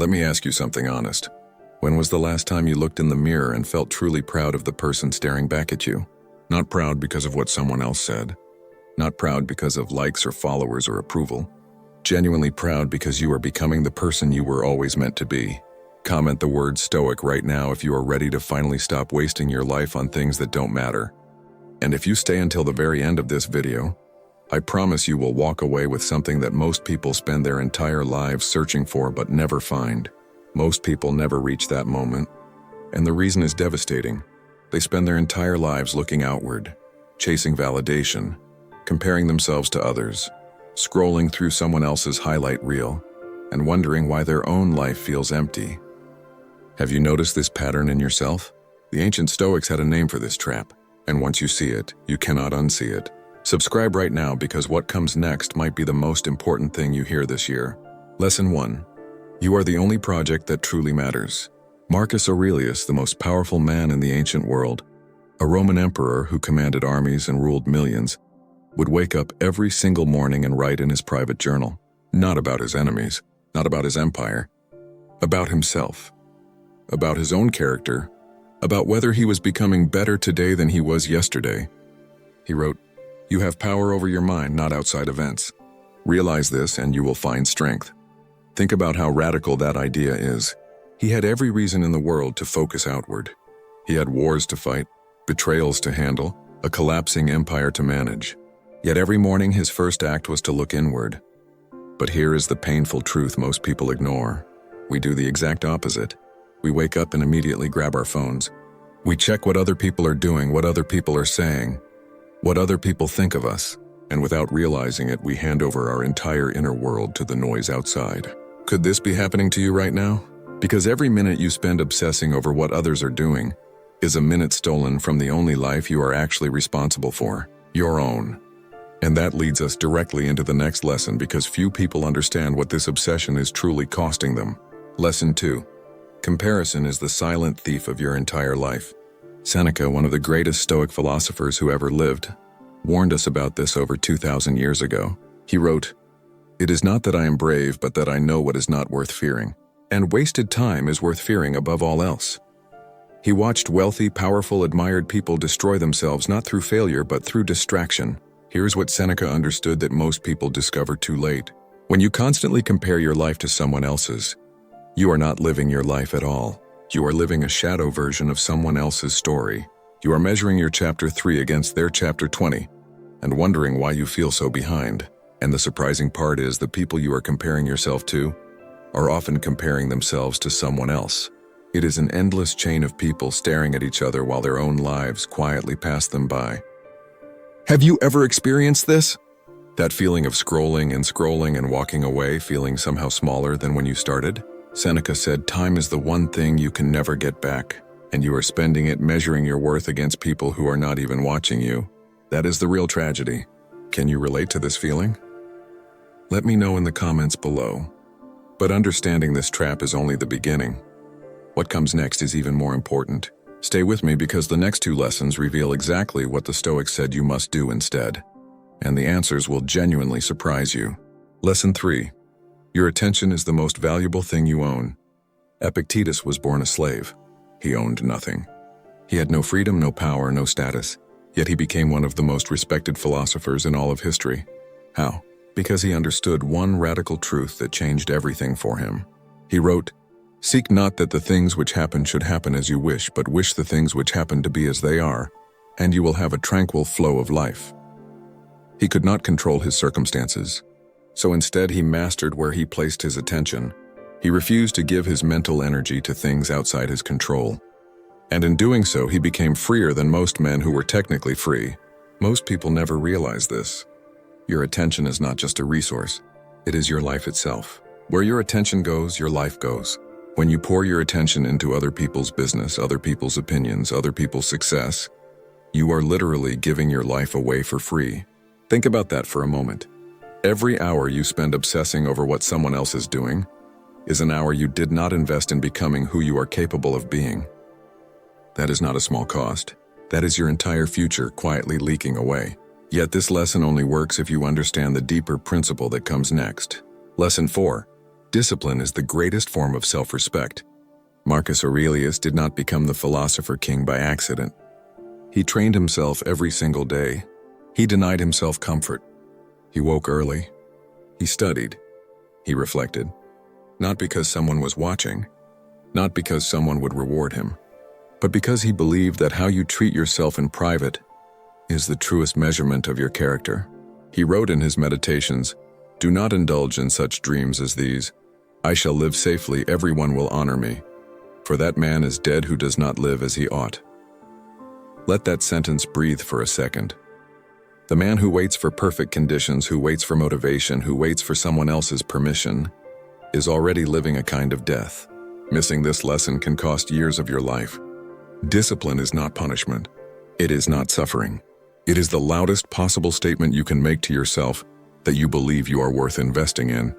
Let me ask you something honest. When was the last time you looked in the mirror and felt truly proud of the person staring back at you? Not proud because of what someone else said. Not proud because of likes or followers or approval. Genuinely proud because you are becoming the person you were always meant to be. Comment the word Stoic right now if you are ready to finally stop wasting your life on things that don't matter. And if you stay until the very end of this video, I promise you will walk away with something that most people spend their entire lives searching for but never find. Most people never reach that moment. And the reason is devastating. They spend their entire lives looking outward, chasing validation, comparing themselves to others, scrolling through someone else's highlight reel, and wondering why their own life feels empty. Have you noticed this pattern in yourself? The ancient Stoics had a name for this trap, and once you see it, you cannot unsee it. Subscribe right now because what comes next might be the most important thing you hear this year. Lesson 1. You are the only project that truly matters. Marcus Aurelius, the most powerful man in the ancient world, a Roman emperor who commanded armies and ruled millions, would wake up every single morning and write in his private journal, not about his enemies, not about his empire, about himself, about his own character, about whether he was becoming better today than he was yesterday. He wrote, "You have power over your mind, not outside events. Realize this and you will find strength." Think about how radical that idea is. He had every reason in the world to focus outward. He had wars to fight, betrayals to handle, a collapsing empire to manage. Yet every morning his first act was to look inward. But here is the painful truth most people ignore. We do the exact opposite. We wake up and immediately grab our phones. We check what other people are doing, what other people are saying, what other people think of us, and without realizing it, we hand over our entire inner world to the noise outside. Could this be happening to you right now? Because every minute you spend obsessing over what others are doing is a minute stolen from the only life you are actually responsible for, your own. And that leads us directly into the next lesson because few people understand what this obsession is truly costing them. Lesson 2. Comparison is the silent thief of your entire life. Seneca, one of the greatest Stoic philosophers who ever lived, warned us about this over 2,000 years ago. He wrote, "It is not that I am brave, but that I know what is not worth fearing. And wasted time is worth fearing above all else." He watched wealthy, powerful, admired people destroy themselves not through failure but through distraction. Here's what Seneca understood that most people discover too late. When you constantly compare your life to someone else's, you are not living your life at all. You are living a shadow version of someone else's story. You are measuring your chapter 3 against their chapter 20 and wondering why you feel so behind. And the surprising part is the people you are comparing yourself to are often comparing themselves to someone else. It is an endless chain of people staring at each other while their own lives quietly pass them by. Have you ever experienced this? That feeling of scrolling and walking away, feeling somehow smaller than when you started? Seneca said, "Time is the one thing you can never get back, and you are spending it measuring your worth against people who are not even watching you. That is the real tragedy." Can you relate to this feeling? Let me know in the comments below. But understanding this trap is only the beginning. What comes next is even more important. Stay with me because the next 2 lessons reveal exactly what the Stoics said you must do instead. And the answers will genuinely surprise you. Lesson 3. Your attention is the most valuable thing you own. Epictetus was born a slave. He owned nothing. He had no freedom, no power, no status. Yet he became one of the most respected philosophers in all of history. How? Because he understood one radical truth that changed everything for him. He wrote, "Seek not that the things which happen should happen as you wish, but wish the things which happen to be as they are, and you will have a tranquil flow of life." He could not control his circumstances, so instead he mastered where he placed his attention. He refused to give his mental energy to things outside his control. And in doing so, he became freer than most men who were technically free. Most people never realize this. Your attention is not just a resource. It is your life itself. Where your attention goes, your life goes. When you pour your attention into other people's business, other people's opinions, other people's success, you are literally giving your life away for free. Think about that for a moment. Every hour you spend obsessing over what someone else is doing is an hour you did not invest in becoming who you are capable of being. That is not a small cost. That is your entire future quietly leaking away. Yet this lesson only works if you understand the deeper principle that comes next. Lesson 4. Discipline is the greatest form of self-respect. Marcus Aurelius did not become the philosopher king by accident. He trained himself every single day. He denied himself comfort. He woke early. He studied. He reflected. Not because someone was watching, not because someone would reward him, but because he believed that how you treat yourself in private is the truest measurement of your character. He wrote in his meditations, "Do not indulge in such dreams as these. I shall live safely, everyone will honor me. For that man is dead who does not live as he ought." Let that sentence breathe for a second. The man who waits for perfect conditions, who waits for motivation, who waits for someone else's permission, is already living a kind of death. Missing this lesson can cost years of your life. Discipline is not punishment. It is not suffering. It is the loudest possible statement you can make to yourself that you believe you are worth investing in.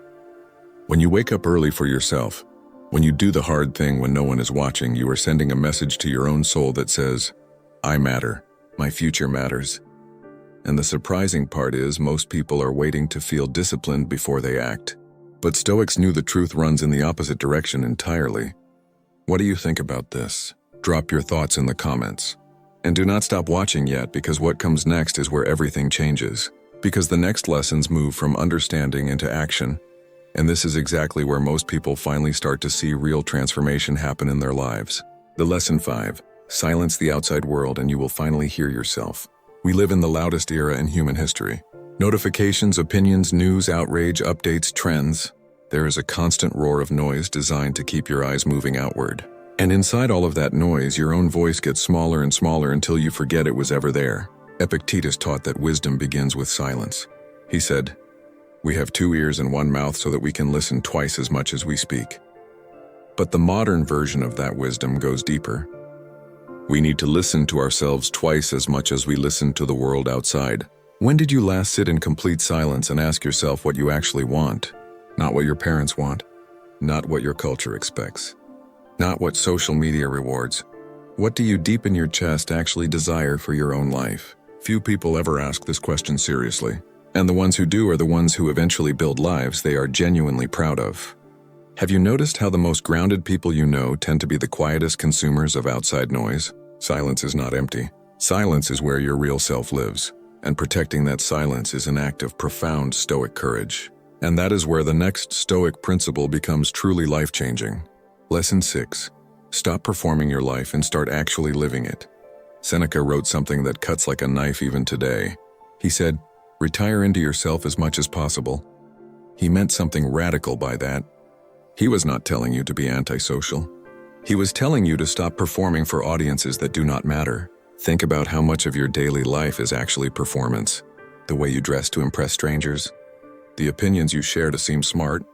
When you wake up early for yourself, when you do the hard thing when no one is watching, you are sending a message to your own soul that says, "I matter. My future matters." And the surprising part is most people are waiting to feel disciplined before they act. But Stoics knew the truth runs in the opposite direction entirely. What do you think about this? Drop your thoughts in the comments. And do not stop watching yet, because what comes next is where everything changes. Because the next lessons move from understanding into action. And this is exactly where most people finally start to see real transformation happen in their lives. The lesson 5, silence the outside world and you will finally hear yourself. We live in the loudest era in human history. Notifications, opinions, news, outrage, updates, trends. There is a constant roar of noise designed to keep your eyes moving outward. And inside all of that noise, your own voice gets smaller and smaller until you forget it was ever there. Epictetus taught that wisdom begins with silence. He said, "We have 2 ears and 1 mouth so that we can listen twice as much as we speak." But the modern version of that wisdom goes deeper. We need to listen to ourselves twice as much as we listen to the world outside. When did you last sit in complete silence and ask yourself what you actually want? Not what your parents want, not what your culture expects, not what social media rewards. What do you deep in your chest actually desire for your own life? Few people ever ask this question seriously, and the ones who do are the ones who eventually build lives they are genuinely proud of. Have you noticed how the most grounded people you know tend to be the quietest consumers of outside noise? Silence is not empty. Silence is where your real self lives, and protecting that silence is an act of profound Stoic courage. And that is where the next Stoic principle becomes truly life-changing. Lesson 6. Stop performing your life and start actually living it. Seneca wrote something that cuts like a knife even today. He said, "Retire into yourself as much as possible." He meant something radical by that. He was not telling you to be antisocial. He was telling you to stop performing for audiences that do not matter. Think about how much of your daily life is actually performance. The way you dress to impress strangers, the opinions you share to seem smart,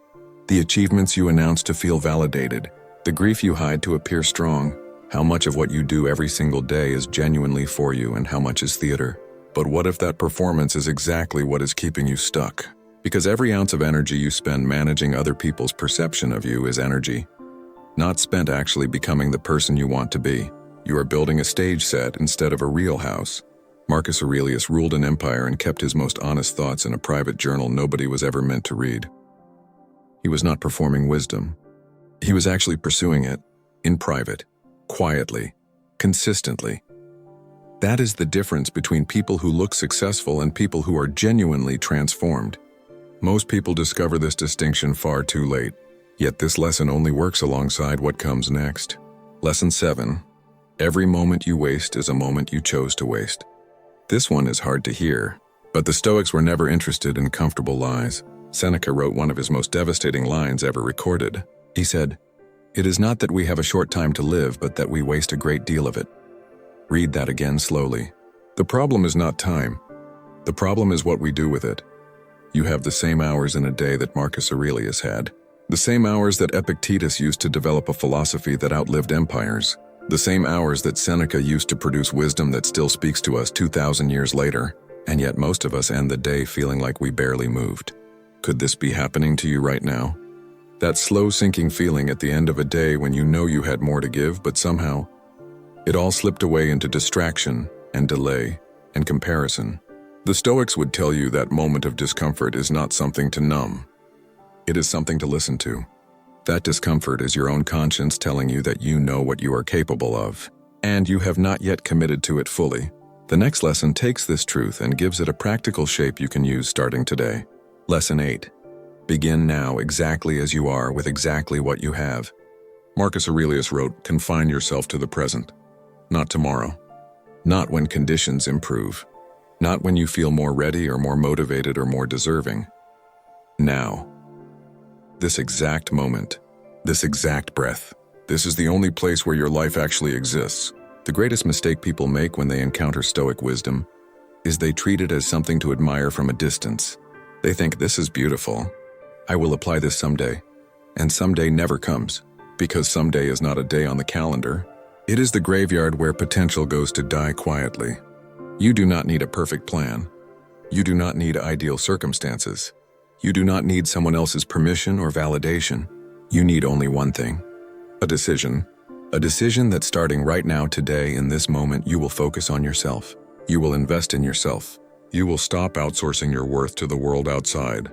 the achievements you announce to feel validated, the grief you hide to appear strong. How much of what you do every single day is genuinely for you and how much is theater? But what if that performance is exactly what is keeping you stuck? Because every ounce of energy you spend managing other people's perception of you is energy, not spent actually becoming the person you want to be. You are building a stage set instead of a real house. Marcus Aurelius ruled an empire and kept his most honest thoughts in a private journal nobody was ever meant to read. He was not performing wisdom. He was actually pursuing it, in private, quietly, consistently. That is the difference between people who look successful and people who are genuinely transformed. Most people discover this distinction far too late, yet this lesson only works alongside what comes next. Lesson 7. Every moment you waste is a moment you chose to waste. This one is hard to hear, but the Stoics were never interested in comfortable lies. Seneca wrote one of his most devastating lines ever recorded. He said, "It is not that we have a short time to live, but that we waste a great deal of it." Read that again slowly. The problem is not time. The problem is what we do with it. You have the same hours in a day that Marcus Aurelius had. The same hours that Epictetus used to develop a philosophy that outlived empires. The same hours that Seneca used to produce wisdom that still speaks to us 2,000 years later. And yet most of us end the day feeling like we barely moved. Could this be happening to you right now? That slow sinking feeling at the end of a day when you know you had more to give, but somehow it all slipped away into distraction and delay and comparison. The Stoics would tell you that moment of discomfort is not something to numb. It is something to listen to. That discomfort is your own conscience telling you that you know what you are capable of, and you have not yet committed to it fully. The next lesson takes this truth and gives it a practical shape you can use starting today. Lesson 8. Begin now exactly as you are with exactly what you have. Marcus Aurelius wrote, "Confine yourself to the present, not tomorrow, not when conditions improve, not when you feel more ready or more motivated or more deserving. Now. This exact moment, this exact breath. This is the only place where your life actually exists." The greatest mistake people make when they encounter Stoic wisdom is they treat it as something to admire from a distance. They think, "This is beautiful. I will apply this someday." And someday never comes, because someday is not a day on the calendar. It is the graveyard where potential goes to die quietly. You do not need a perfect plan. You do not need ideal circumstances. You do not need someone else's permission or validation. You need only one thing: a decision. A decision that starting right now, today, in this moment, you will focus on yourself. You will invest in yourself. You will stop outsourcing your worth to the world outside,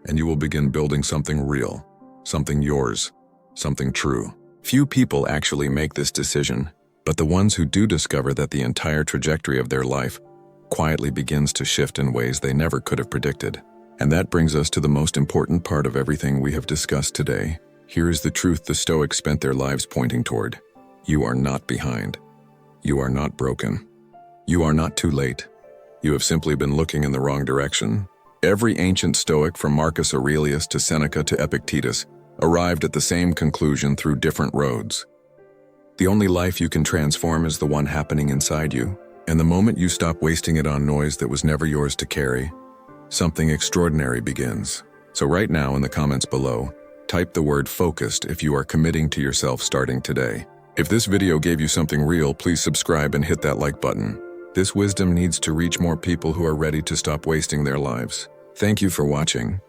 and you will begin building something real, something yours, something true. Few people actually make this decision, but the ones who do discover that the entire trajectory of their life quietly begins to shift in ways they never could have predicted. And that brings us to the most important part of everything we have discussed today. Here is the truth the Stoics spent their lives pointing toward. You are not behind. You are not broken. You are not too late. You have simply been looking in the wrong direction. Every ancient Stoic, from Marcus Aurelius to Seneca to Epictetus, arrived at the same conclusion through different roads. The only life you can transform is the one happening inside you, and the moment you stop wasting it on noise that was never yours to carry, something extraordinary begins. So right now in the comments below, type the word focused if you are committing to yourself starting today. If this video gave you something real, please subscribe and hit that like button. This wisdom needs to reach more people who are ready to stop wasting their lives. Thank you for watching.